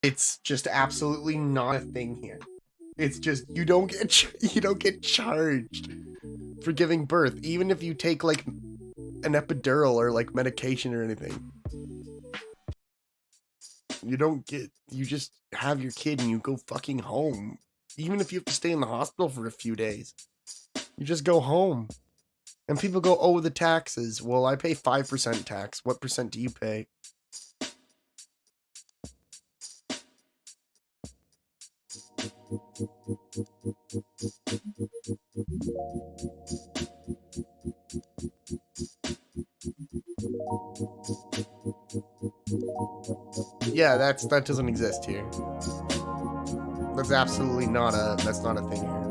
It's just absolutely not a thing here. It's just you don't get charged for giving birth, even if you take like an epidural or like medication or anything. You just have your kid and you go fucking home. Even if you have to stay in the hospital for a few days, you just go home. And people go, oh, the taxes. Well, I pay 5% tax. What percent do you pay? Yeah, that doesn't exist here. That's absolutely not that's not a thing here.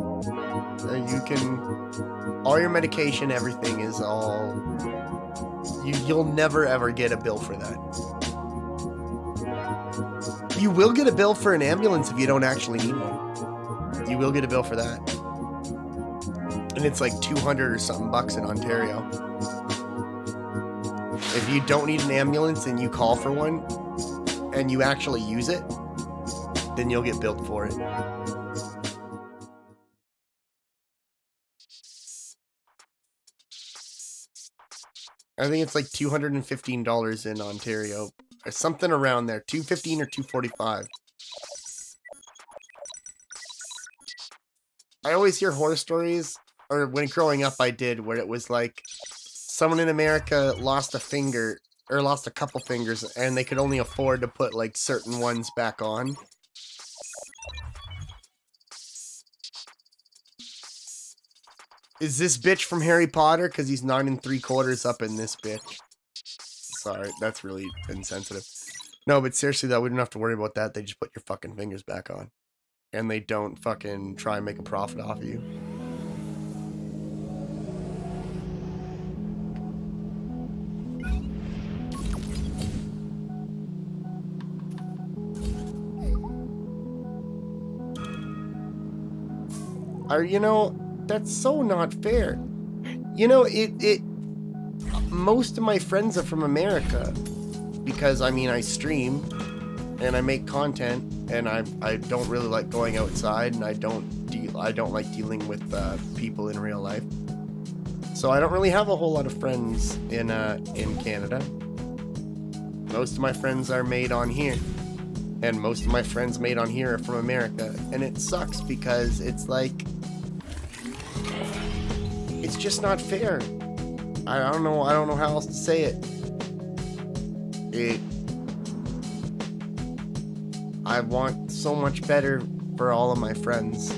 You can, all your medication, everything is all, you'll never ever get a bill for that. You will get a bill for an ambulance if you don't actually need one. You will get a bill for that. And it's like 200 or something bucks in Ontario. If you don't need an ambulance and you call for one and you actually use it, then you'll get billed for it. I think it's like $215 in Ontario, or something around there, $215 or $245. I always hear horror stories, or when growing up I did, where it was like someone in America lost a finger, or lost a couple fingers, and they could only afford to put like certain ones back on. Is this bitch from Harry Potter? Because he's 9 3/4 up in this bitch. Sorry, that's really insensitive. No, but seriously though, we don't have to worry about that. They just put your fucking fingers back on. And they don't fucking try and make a profit off of you. You know, that's so not fair. You know, most of my friends are from America because, I mean, I stream and I make content and I don't really like going outside and I don't like dealing with people in real life. So I don't really have a whole lot of friends in Canada. Most of my friends are made on here. And most of my friends made on here are from America. And it sucks because it's like, it's just not fair. I don't know how else to say it. I want so much better for all of my friends.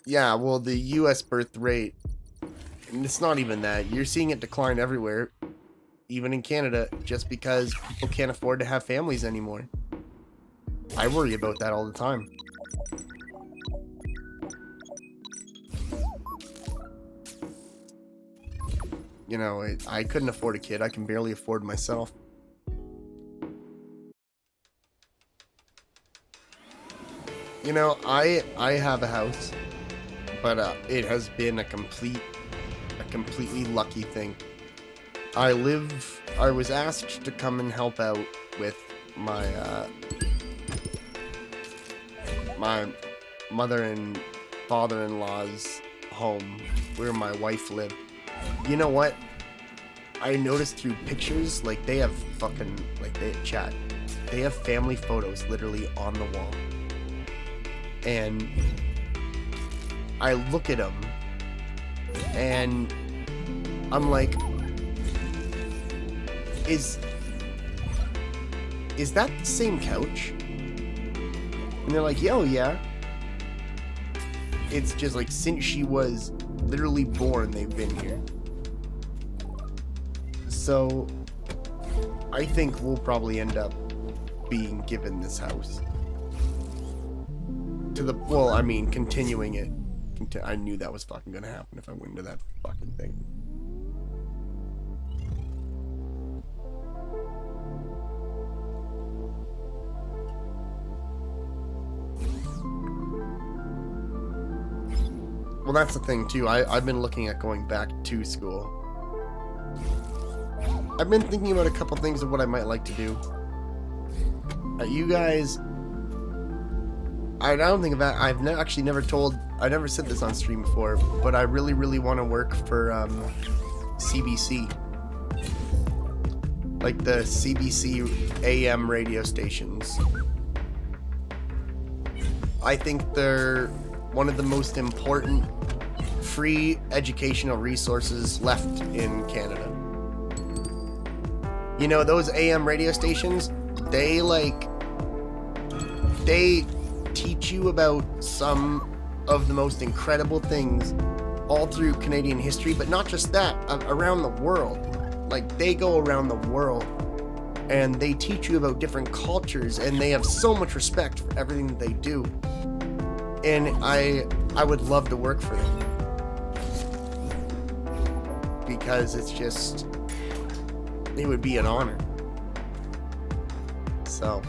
Yeah, well, the US birth rate, and it's not even that. You're seeing it decline everywhere, even in Canada, just because people can't afford to have families anymore. I worry about that all the time. You know, I couldn't afford a kid. I can barely afford myself. You know, I have a house, but it has been a completely lucky thing. I was asked to come and help out with my my mother and father-in-law's home where my wife lived. You know what? I noticed through pictures, like they have fucking, like they chat. They have family photos literally on the wall. And I look at them and I'm like, is that the same couch? And they're like, yo, yeah. It's just like since she was literally born, they've been here. So I think we'll probably end up being given this house. Well, I mean, continuing it. I knew that was fucking gonna happen if I went into that fucking thing. Well, that's the thing too. I've been looking at going back to school. I've been thinking about a couple things of what I might like to do. You guys, I don't think about. Actually never told. I never said this on stream before, but I really want to work for CBC, like the CBC AM radio stations. I think they're one of the most important free educational resources left in Canada. You know, those AM radio stations, they teach you about some of the most incredible things all through Canadian history, but not just that, around the world. Like, they go around the world and they teach you about different cultures, and they have so much respect for everything that they do. And I would love to work for them, because it's just, it would be an honor. So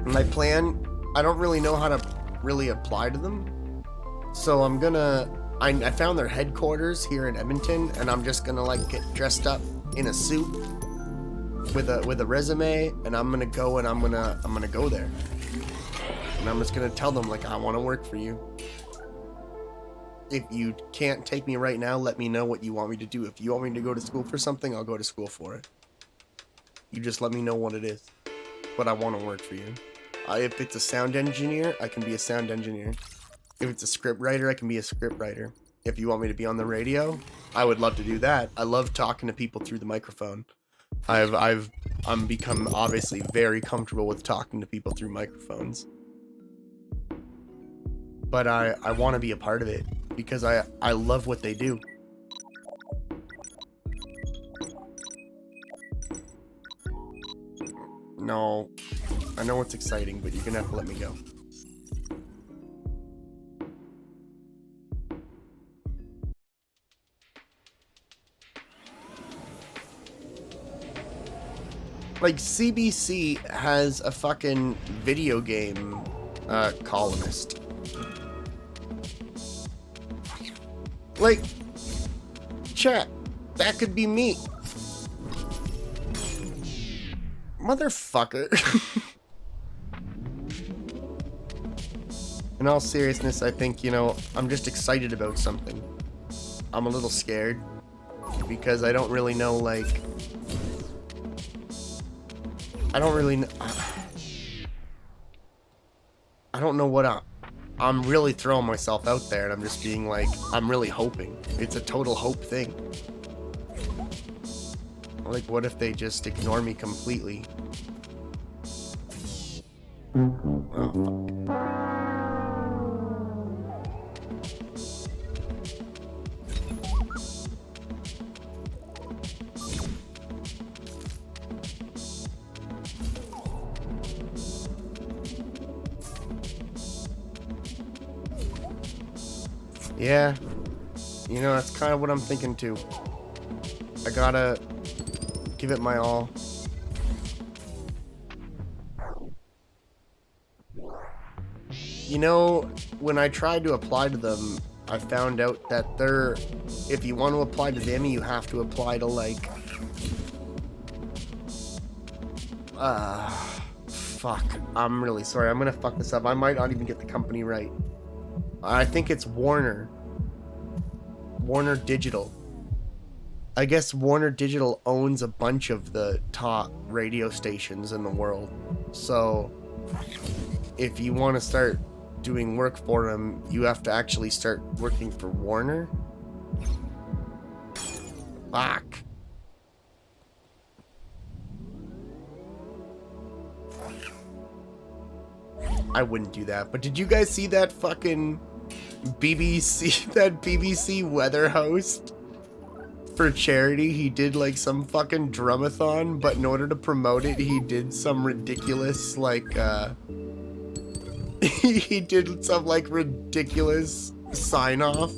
my plan, I don't really know how to really apply to them, so I found their headquarters here in Edmonton, and I'm just gonna like get dressed up in a suit with a resume, and I'm gonna go there, and I'm just gonna tell them, like, I want to work for you. If you can't take me right now, let me know what you want me to do. If you want me to go to school for something, I'll go to school for it. You just let me know what it is. But I want to work for you. If it's a sound engineer, I can be a sound engineer. If it's a script writer, I can be a script writer. If you want me to be on the radio, I would love to do that. I love talking to people through the microphone. I'm become obviously very comfortable with talking to people through microphones. But I want to be a part of it, because I love what they do. No, I know it's exciting, but you're gonna have to let me go. Like, CBC has a fucking video game columnist. Like, chat, that could be me. Motherfucker. In all seriousness, I think, you know, I'm just excited about something. I'm a little scared, because I don't really know, like, I don't really know. I don't know what I'm really throwing myself out there, and I'm just being like, I'm really hoping. It's a total hope thing. Like, what if they just ignore me completely? Oh. Yeah, you know, that's kind of what I'm thinking too. I gotta give it my all. You know, when I tried to apply to them, I found out that if you want to apply to them, you have to apply to, like, fuck, I'm really sorry, I'm gonna fuck this up. I might not even get the company right. I think it's Warner Digital. I guess Warner Digital owns a bunch of the top radio stations in the world. So if you want to start doing work for them, you have to actually start working for Warner. Fuck. I wouldn't do that. But did you guys see that fucking BBC weather host? For charity, he did like some fucking drumathon, but in order to promote it, he did some ridiculous, like, he did some, like, ridiculous sign-off.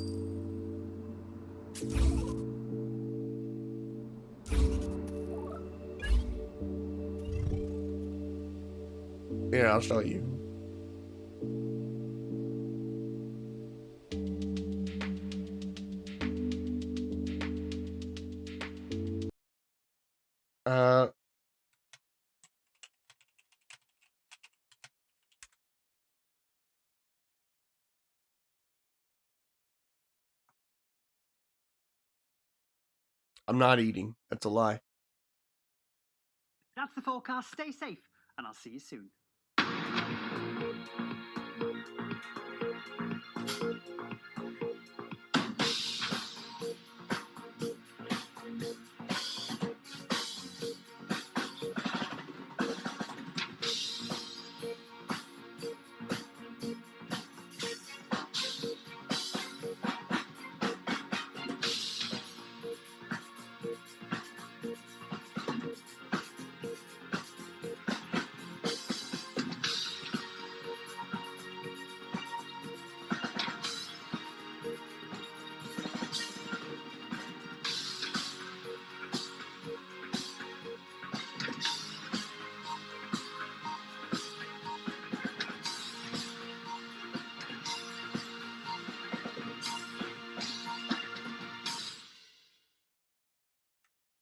Yeah, I'll show you. Uh, I'm not eating. That's a lie. That's the forecast. Stay safe, and I'll see you soon.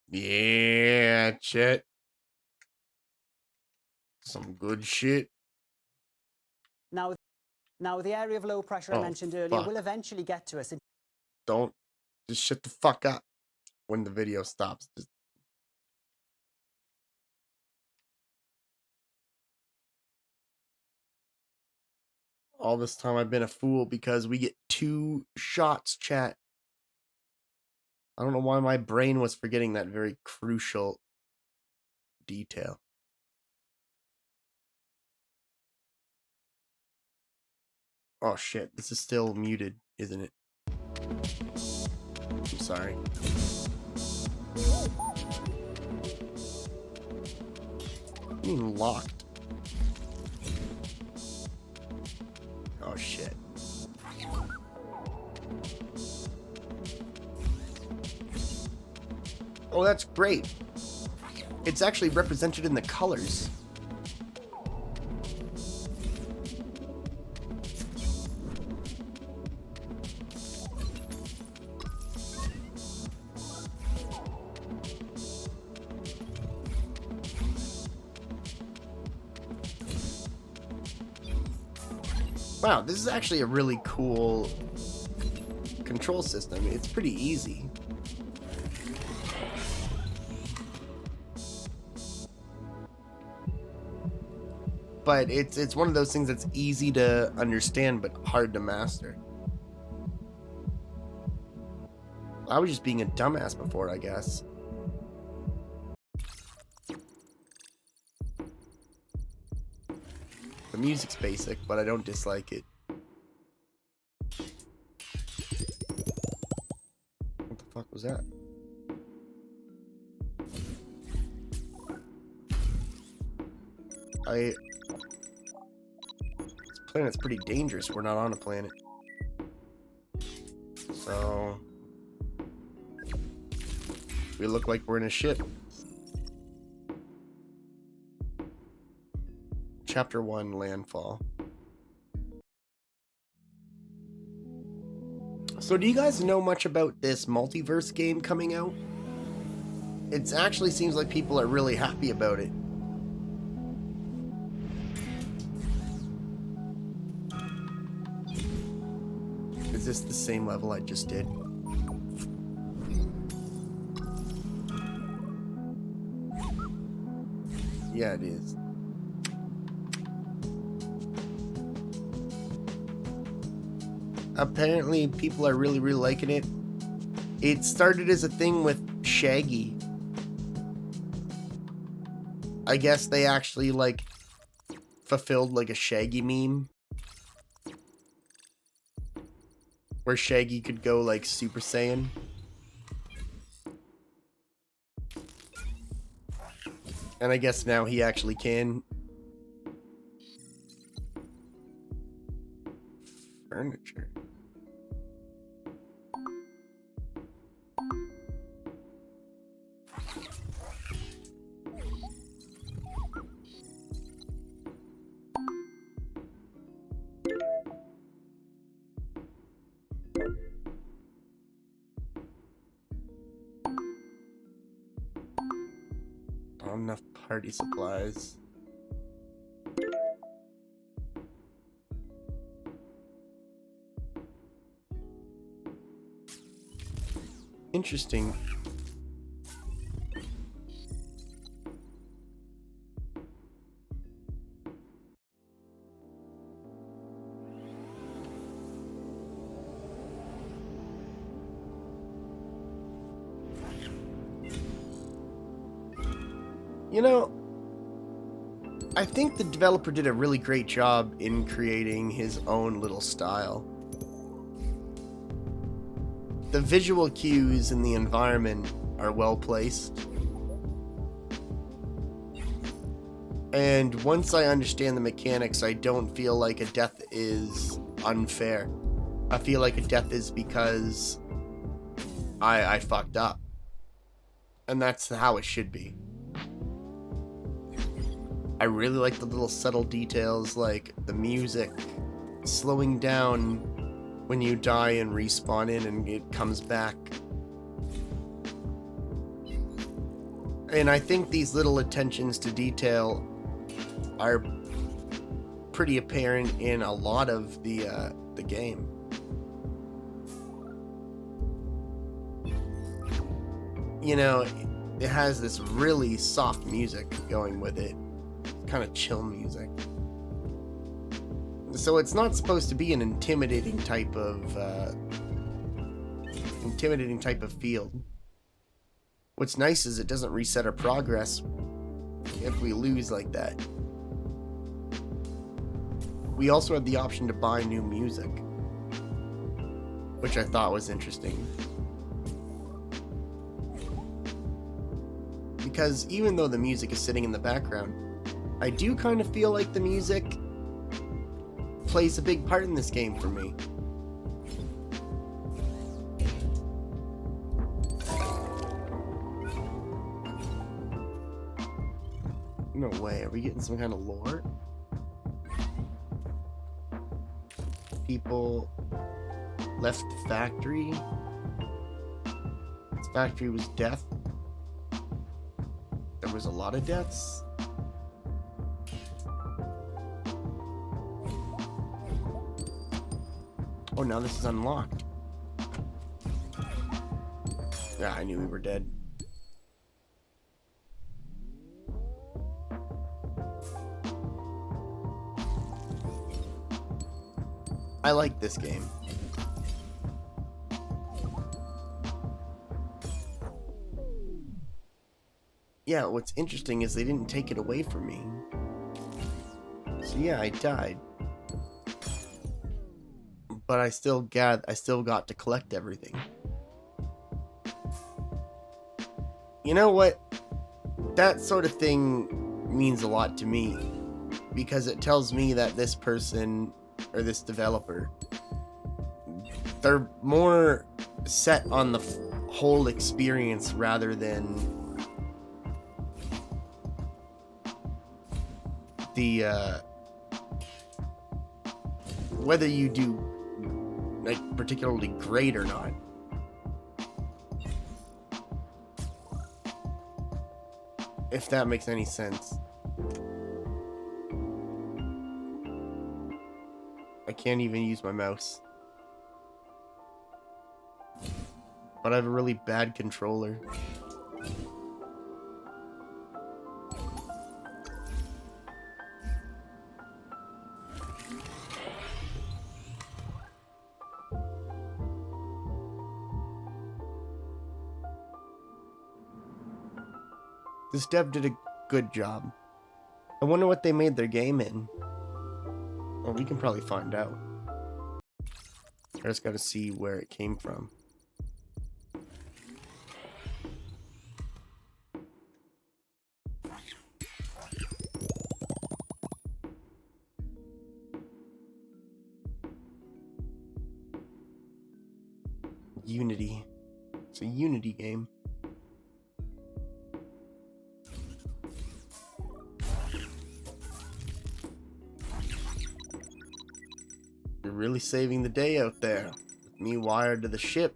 Yeah, Chet. Some good shit. Now, the area of low pressure I mentioned earlier will eventually get to us. Don't. Just shut the fuck up when the video stops. Just... All this time I've been a fool because we get 2 shots, chat. I don't know why my brain was forgetting that very crucial detail. Oh shit, this is still muted, isn't it? I'm sorry. I mean locked. Oh shit. Oh, that's great. It's actually represented in the colors. Wow, this is actually a really cool control system. It's pretty easy. But it's one of those things that's easy to understand but hard to master. I was just being a dumbass before, I guess. The music's basic, but I don't dislike it. What the fuck was that? This planet's pretty dangerous. We're not on a planet. So... we look like we're in a ship. Chapter 1, Landfall. So do you guys know much about this multiverse game coming out? It actually seems like people are really happy about it. Is this the same level I just did? Yeah, it is. Apparently, people are really liking it. It started as a thing with Shaggy. I guess they actually, like, fulfilled, like, a Shaggy meme. Where Shaggy could go, like, Super Saiyan. And I guess now he actually can. Furniture. Not enough party supplies. Interesting. You know, I think the developer did a really great job in creating his own little style. The visual cues in the environment are well placed. And once I understand the mechanics, I don't feel like a death is unfair. I feel like a death is because I fucked up. And that's how it should be. I really like the little subtle details, like the music slowing down when you die and respawn in and it comes back. And I think these little attentions to detail are pretty apparent in a lot of the game. You know, it has this really soft music going with it. Kind of chill music. So it's not supposed to be an intimidating type of field. What's nice is it doesn't reset our progress if we lose like that. We also had the option to buy new music, which I thought was interesting. Because even though the music is sitting in the background, I do kind of feel like the music plays a big part in this game for me. No way, are we getting some kind of lore? People left the factory. This factory was death. There was a lot of deaths. Oh, now this is unlocked. Yeah, I knew we were dead. I like this game. Yeah, what's interesting is they didn't take it away from me. So yeah, I died. But I still got to collect everything. You know what? That sort of thing means a lot to me, because it tells me that this person or this developer, they're more set on the whole experience rather than the whether you do like particularly great or not. If that makes any sense. I can't even use my mouse. But I have a really bad controller. This dev did a good job. I wonder what they made their game in. Well, we can probably find out. I just gotta see where it came from. Unity. It's a Unity game. You're really saving the day out there. With me wired to the ship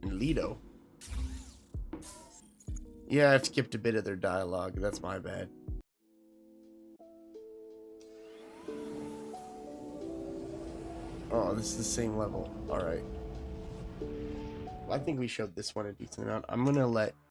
in Lido. Yeah, I've skipped a bit of their dialogue. That's my bad. Oh, this is the same level. Alright. I think we showed this one a decent amount. I'm gonna let